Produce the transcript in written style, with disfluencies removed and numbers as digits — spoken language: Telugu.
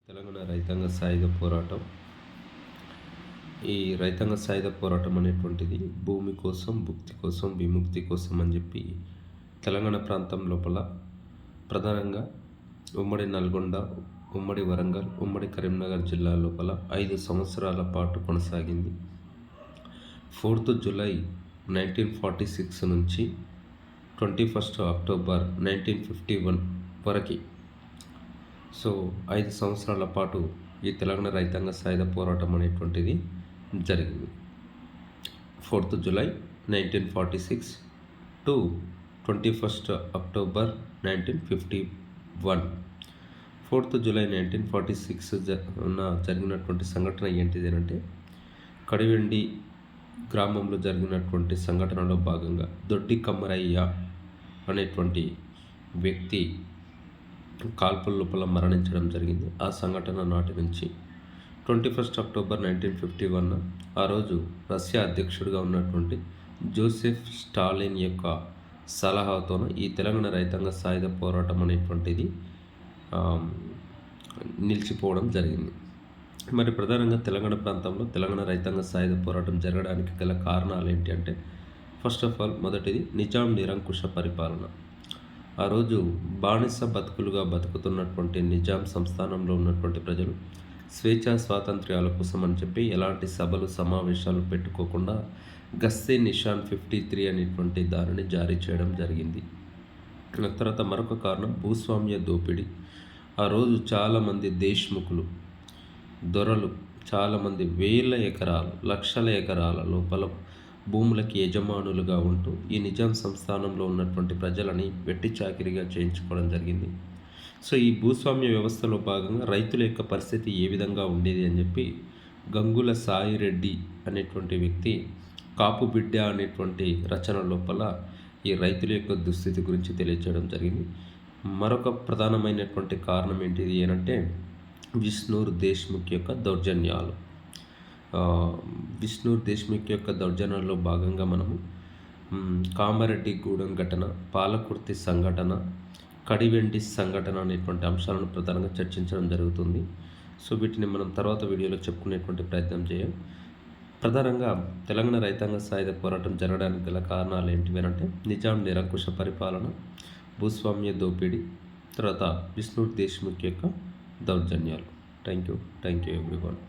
తెలంగాణ రైతాంగ సాయుధ పోరాటం. ఈ రైతాంగ సాయుధ పోరాటం అనేటువంటిది భూమి కోసం, భుక్తి కోసం, విముక్తి కోసం అని చెప్పి తెలంగాణ ప్రాంతం లోపల ప్రధానంగా ఉమ్మడి నల్గొండ, ఉమ్మడి వరంగల్, ఉమ్మడి కరీంనగర్ జిల్లా లోపల 5 సంవత్సరాల పాటు కొనసాగింది. 4th జూలై 1946 నుంచి 21st అక్టోబర్ 1951 వరకు. సో 5 సంవత్సరాల పాటు ఈ తెలంగాణ రైతాంగ సాయుధ పోరాటం అనేటువంటిది జరిగింది. 4th July 1946 to 21st October 1951. 4th July 1946 జరిగినటువంటి సంఘటన ఏంటిది అంటే, కడివెండి గ్రామంలో జరిగినటువంటి సంఘటనలో భాగంగా దొడ్డి కమ్మరయ్య అనేటువంటి వ్యక్తి కాల్పుల లోపల మరణించడం జరిగింది. ఆ సంఘటన నాటి నుంచి 21st అక్టోబర్ 1951 ఆ రోజు రష్యా అధ్యక్షుడిగా ఉన్నటువంటి జోసెఫ్ స్టాలిన్ యొక్క సలహాతోన ఈ తెలంగాణ రైతాంగ సాయుధ పోరాటం అనేటువంటిది నిలిచిపోవడం జరిగింది. మరి ప్రధానంగా తెలంగాణ ప్రాంతంలో తెలంగాణ రైతాంగ సాయుధ పోరాటం జరగడానికి గల కారణాలు ఏంటి అంటే, ఫస్ట్ ఆఫ్ ఆల్ మొదటిది నిజాం నిరంకుశ పరిపాలన. ఆ రోజు బానిస బతుకులుగా బతుకుతున్నటువంటి నిజాం సంస్థానంలో ఉన్నటువంటి ప్రజలు స్వేచ్ఛా స్వాతంత్ర్యాల కోసం అని చెప్పి ఎలాంటి సభలు సమావేశాలు పెట్టుకోకుండా గస్సే నిషాన్ 53 అనేటువంటి దానిని జారీ చేయడం జరిగింది. తర్వాత మరొక కారణం భూస్వామ్య దోపిడీ. ఆ రోజు చాలామంది దేశ్ముఖులు, దొరలు చాలామంది వేల ఎకరాలు, లక్షల ఎకరాల లోపల భూములకి యజమానులుగా ఉంటూ ఈ నిజాం సంస్థానంలో ఉన్నటువంటి ప్రజలని వెట్టి చాకిరీగా చేయించుకోవడం జరిగింది. సో ఈ భూస్వామ్య వ్యవస్థలో భాగంగా రైతుల యొక్క పరిస్థితి ఏ విధంగా ఉండేది అని చెప్పి గంగుల సాయిరెడ్డి అనేటువంటి వ్యక్తి కాపు బిడ్డ అనేటువంటి రచన లోపల ఈ రైతుల యొక్క దుస్థితి గురించి తెలియచేయడం జరిగింది. మరొక ప్రధానమైనటువంటి కారణం ఏంటిది అంటే, విష్ణూర్ దేశ్ముఖ్ యొక్క దౌర్జన్యాలు. విష్ణూర్ దేశ్ముఖ్ యొక్క దౌర్జన్యాల్లో భాగంగా మనము కామారెడ్డిగూడెం ఘటన, పాలకుర్తి సంఘటన, కడివెండి సంఘటన అనేటువంటి అంశాలను ప్రధానంగా చర్చించడం జరుగుతుంది. సో వీటిని మనం తర్వాత వీడియోలో చెప్పుకునేటువంటి ప్రయత్నం చేయం. ప్రధానంగా తెలంగాణ రైతాంగ సాయుధ పోరాటం జరగడానికి గల కారణాలు ఏంటివి అంటే, నిజాం నిరంకుశ పరిపాలన, భూస్వామ్య దోపిడీ, తర్వాత విష్ణూర్ దేశ్ముఖ్ యొక్క దౌర్జన్యాలు. Thank you everyone.